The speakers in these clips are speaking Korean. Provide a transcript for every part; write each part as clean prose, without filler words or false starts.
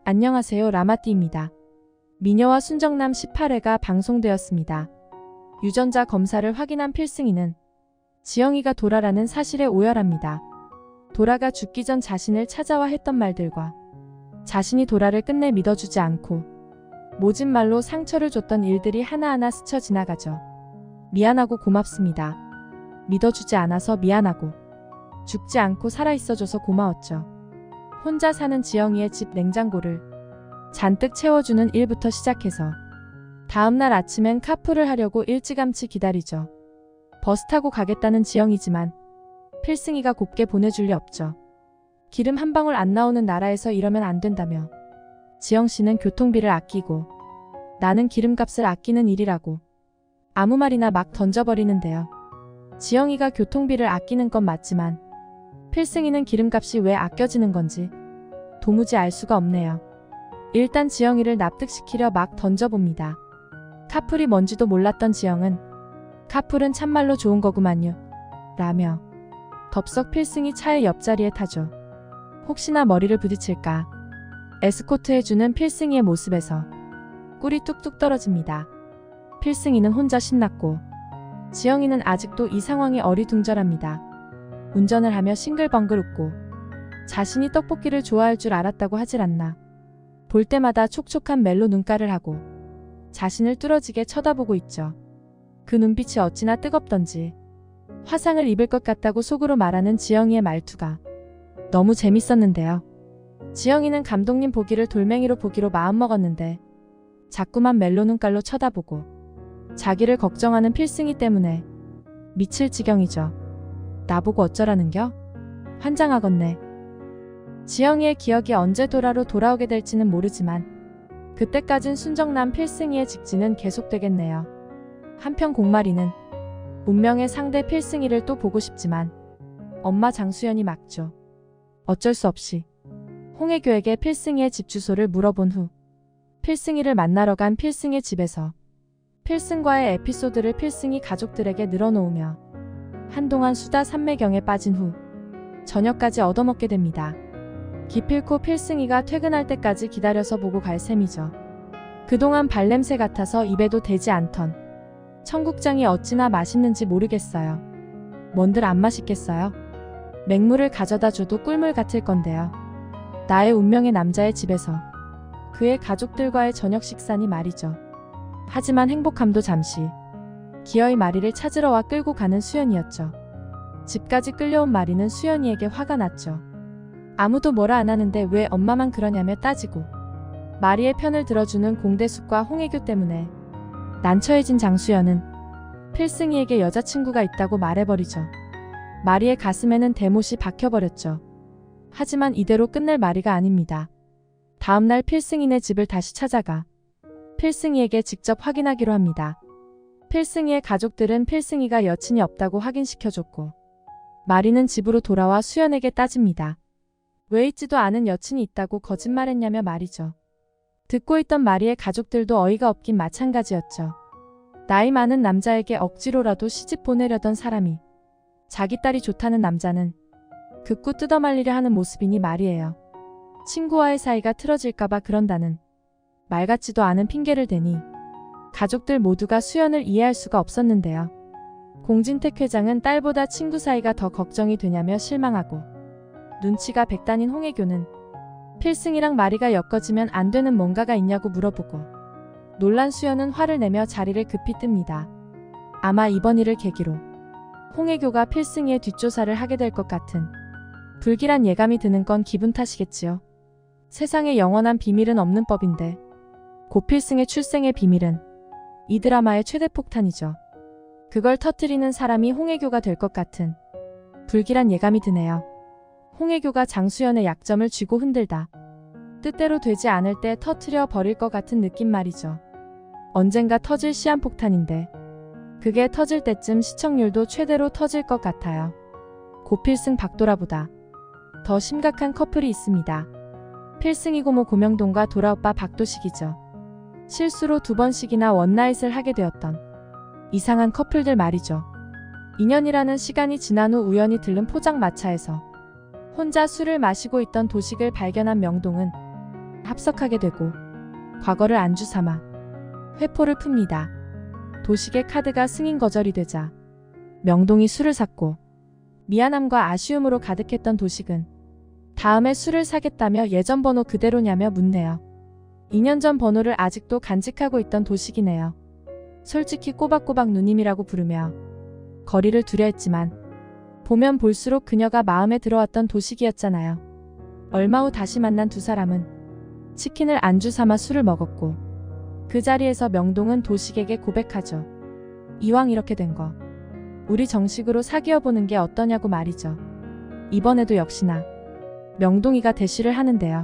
안녕하세요, 라마띠입니다. 미녀와 순정남 18회가 방송되었습니다. 유전자 검사를 확인한 필승이는 지영이가 도라라는 사실에 오열합니다. 도라가 죽기 전 자신을 찾아와 했던 말들과 자신이 도라를 끝내 믿어주지 않고 모진 말로 상처를 줬던 일들이 하나하나 스쳐 지나가죠. 미안하고 고맙습니다. 믿어주지 않아서 미안하고 죽지 않고 살아있어줘서 고마웠죠. 혼자 사는 지영이의 집 냉장고를 잔뜩 채워주는 일부터 시작해서 다음날 아침엔 카풀을 하려고 일찌감치 기다리죠. 버스 타고 가겠다는 지영이지만 필승이가 곱게 보내줄 리 없죠. 기름 한 방울 안 나오는 나라에서 이러면 안 된다며 지영씨는 교통비를 아끼고 나는 기름값을 아끼는 일이라고 아무 말이나 막 던져버리는데요. 지영이가 교통비를 아끼는 건 맞지만 필승이는 기름값이 왜 아껴지는 건지 도무지 알 수가 없네요. 일단 지영이를 납득시키려 막 던져봅니다. 카풀이 뭔지도 몰랐던 지영은 카풀은 참말로 좋은 거구만요 라며 덥석 필승이 차의 옆자리에 타죠. 혹시나 머리를 부딪힐까 에스코트해주는 필승이의 모습에서 꿀이 뚝뚝 떨어집니다. 필승이는 혼자 신났고 지영이는 아직도 이 상황이 어리둥절합니다. 운전을 하며 싱글벙글 웃고 자신이 떡볶이를 좋아할 줄 알았다고 하질 않나. 볼 때마다 촉촉한 멜로 눈가를 하고 자신을 뚫어지게 쳐다보고 있죠. 그 눈빛이 어찌나 뜨겁던지 화상을 입을 것 같다고 속으로 말하는 지영이의 말투가 너무 재밌었는데요. 지영이는 감독님 보기를 돌멩이로 보기로 마음먹었는데 자꾸만 멜로 눈깔로 쳐다보고 자기를 걱정하는 필승이 때문에 미칠 지경이죠. 나보고 어쩌라는겨? 환장하겠네. 지영이의 기억이 언제 도라로 돌아오게 될지는 모르지만 그때까진 순정남 필승이의 직진은 계속되겠네요. 한편 공마리는 운명의 상대 필승이를 또 보고 싶지만 엄마 장수연이 막죠. 어쩔 수 없이 홍혜교에게 필승이의 집 주소를 물어본 후 필승이를 만나러 간 필승의 집에서 필승과의 에피소드를 필승이 가족들에게 늘어놓으며 한동안 수다 산매경에 빠진 후 저녁까지 얻어먹게 됩니다. 기필코 필승이가 퇴근할 때까지 기다려서 보고 갈 셈이죠. 그동안 발냄새 같아서 입에도 대지 않던 청국장이 어찌나 맛있는지 모르겠어요. 뭔들 안 맛있겠어요? 맹물을 가져다 줘도 꿀물 같을 건데요. 나의 운명의 남자의 집에서 그의 가족들과의 저녁 식사니 말이죠. 하지만 행복함도 잠시. 기어이 마리를 찾으러 와 끌고 가는 수연이었죠. 집까지 끌려온 마리는 수연이에게 화가 났죠. 아무도 뭐라 안 하는데 왜 엄마만 그러냐며 따지고 마리의 편을 들어주는 공대숙과 홍혜교 때문에 난처해진 장수연은 필승이에게 여자친구가 있다고 말해버리죠. 마리의 가슴에는 대못이 박혀버렸죠. 하지만 이대로 끝낼 마리가 아닙니다. 다음날 필승이네 집을 다시 찾아가 필승이에게 직접 확인하기로 합니다. 필승이의 가족들은 필승이가 여친이 없다고 확인시켜줬고 마리는 집으로 돌아와 수연에게 따집니다. 왜 있지도 않은 여친이 있다고 거짓말했냐며 말이죠. 듣고 있던 마리의 가족들도 어이가 없긴 마찬가지였죠. 나이 많은 남자에게 억지로라도 시집 보내려던 사람이 자기 딸이 좋다는 남자는 극구 뜯어말리려 하는 모습이니 말이에요. 친구와의 사이가 틀어질까봐 그런다는 말 같지도 않은 핑계를 대니 가족들 모두가 수연을 이해할 수가 없었는데요. 공진택 회장은 딸보다 친구 사이가 더 걱정이 되냐며 실망하고 눈치가 백단인 홍혜교는 필승이랑 마리가 엮어지면 안 되는 뭔가가 있냐고 물어보고 놀란 수연은 화를 내며 자리를 급히 뜹니다. 아마 이번 일을 계기로 홍혜교가 필승이의 뒷조사를 하게 될 것 같은 불길한 예감이 드는 건 기분 탓이겠지요. 세상에 영원한 비밀은 없는 법인데 고필승의 출생의 비밀은 이 드라마의 최대 폭탄이죠. 그걸 터뜨리는 사람이 홍혜교가 될 것 같은 불길한 예감이 드네요. 홍혜교가 장수연의 약점을 쥐고 흔들다 뜻대로 되지 않을 때 터뜨려 버릴 것 같은 느낌 말이죠. 언젠가 터질 시한폭탄인데 그게 터질 때쯤 시청률도 최대로 터질 것 같아요. 고필승 박도라보다 더 심각한 커플이 있습니다. 필승이 고모 고명동과 도라오빠 박도식이죠. 실수로 2번씩이나 원나잇을 하게 되었던 이상한 커플들 말이죠. 2년이라는 시간이 지난 후 우연히 들른 포장마차에서 혼자 술을 마시고 있던 도식을 발견한 명동은 합석하게 되고 과거를 안주 삼아 회포를 풉니다. 도식의 카드가 승인 거절이 되자 명동이 술을 샀고 미안함과 아쉬움으로 가득했던 도식은 다음에 술을 사겠다며 예전 번호 그대로냐며 묻네요. 2년 전 번호를 아직도 간직하고 있던 도식이네요. 솔직히 꼬박꼬박 누님이라고 부르며 거리를 두려 했지만 보면 볼수록 그녀가 마음에 들어왔던 도식이었잖아요. 얼마 후 다시 만난 두 사람은 치킨을 안주 삼아 술을 먹었고 그 자리에서 명동은 도식에게 고백하죠. 이왕 이렇게 된 거 우리 정식으로 사귀어보는 게 어떠냐고 말이죠. 이번에도 역시나 명동이가 대시를 하는데요.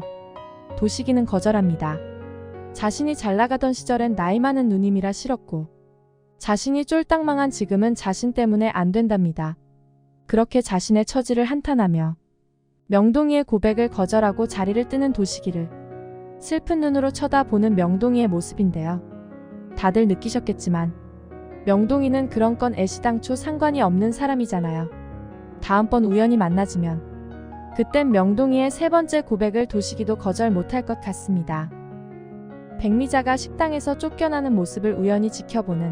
도식이는 거절합니다. 자신이 잘나가던 시절엔 나이 많은 누님이라 싫었고 자신이 쫄딱 망한 지금은 자신 때문에 안 된답니다. 그렇게 자신의 처지를 한탄하며 명동이의 고백을 거절하고 자리를 뜨는 도식이를 슬픈 눈으로 쳐다보는 명동이의 모습인데요. 다들 느끼셨겠지만 명동이는 그런 건 애시당초 상관이 없는 사람이잖아요. 다음번 우연히 만나지면 그땐 명동이의 세 번째 고백을 도식이도 거절 못할 것 같습니다. 백미자가 식당에서 쫓겨나는 모습을 우연히 지켜보는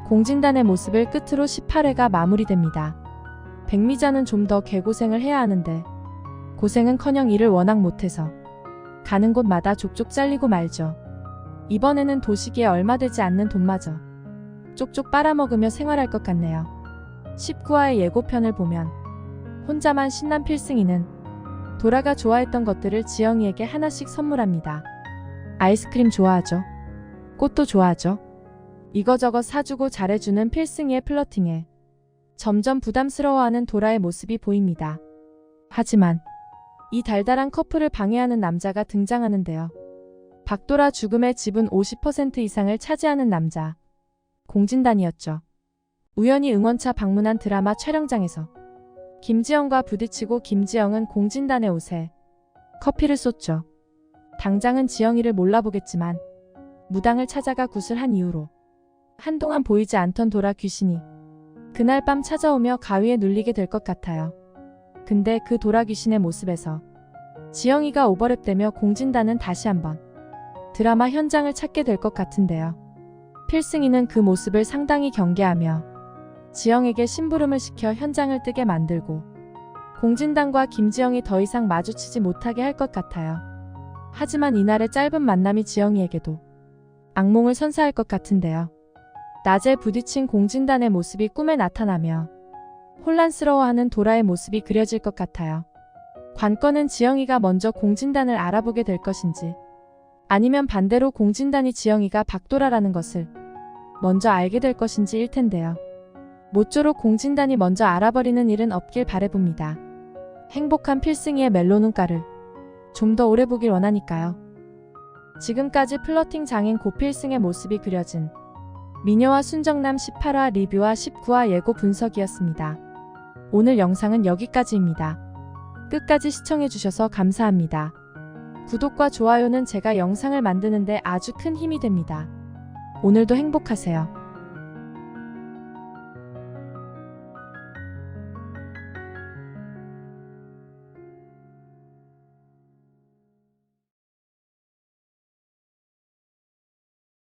공진단의 모습을 끝으로 18회가 마무리됩니다. 백미자는 좀 더 개고생을 해야 하는데 고생은커녕 일을 워낙 못해서 가는 곳마다 족족 잘리고 말죠. 이번에는 도식이에 얼마 되지 않는 돈마저 쪽쪽 빨아먹으며 생활할 것 같네요. 19화의 예고편을 보면 혼자만 신난 필승이는 도라가 좋아했던 것들을 지영이에게 하나씩 선물합니다. 아이스크림 좋아하죠? 꽃도 좋아하죠? 이거저거 사주고 잘해주는 필승이의 플러팅에 점점 부담스러워하는 도라의 모습이 보입니다. 하지만 이 달달한 커플을 방해하는 남자가 등장하는데요. 박도라 죽음의 지분 50% 이상을 차지하는 남자. 공진단이었죠. 우연히 응원차 방문한 드라마 촬영장에서 김지영과 부딪히고 김지영은 공진단의 옷에 커피를 쏟죠. 당장은 지영이를 몰라보겠지만 무당을 찾아가 굿을 한 이후로 한동안 보이지 않던 도라 귀신이 그날 밤 찾아오며 가위에 눌리게 될 것 같아요. 근데 그 도라 귀신의 모습에서 지영이가 오버랩되며 공진단은 다시 한번 드라마 현장을 찾게 될 것 같은데요. 필승이는 그 모습을 상당히 경계하며 지영에게 심부름을 시켜 현장을 뜨게 만들고 공진단과 김지영이 더 이상 마주치지 못하게 할 것 같아요. 하지만 이날의 짧은 만남이 지영이에게도 악몽을 선사할 것 같은데요. 낮에 부딪힌 공진단의 모습이 꿈에 나타나며 혼란스러워하는 도라의 모습이 그려질 것 같아요. 관건은 지영이가 먼저 공진단을 알아보게 될 것인지 아니면 반대로 공진단이 지영이가 박도라라는 것을 먼저 알게 될 것인지일 텐데요. 모쪼록 공진단이 먼저 알아버리는 일은 없길 바라봅니다. 행복한 필승이의 멜로 눈가를 좀 더 오래 보길 원하니까요. 지금까지 플러팅 장인 고필승의 모습이 그려진 미녀와 순정남 18화 리뷰와 19화 예고 분석이었습니다. 오늘 영상은 여기까지입니다. 끝까지 시청해주셔서 감사합니다. 구독과 좋아요는 제가 영상을 만드는데 아주 큰 힘이 됩니다. 오늘도 행복하세요.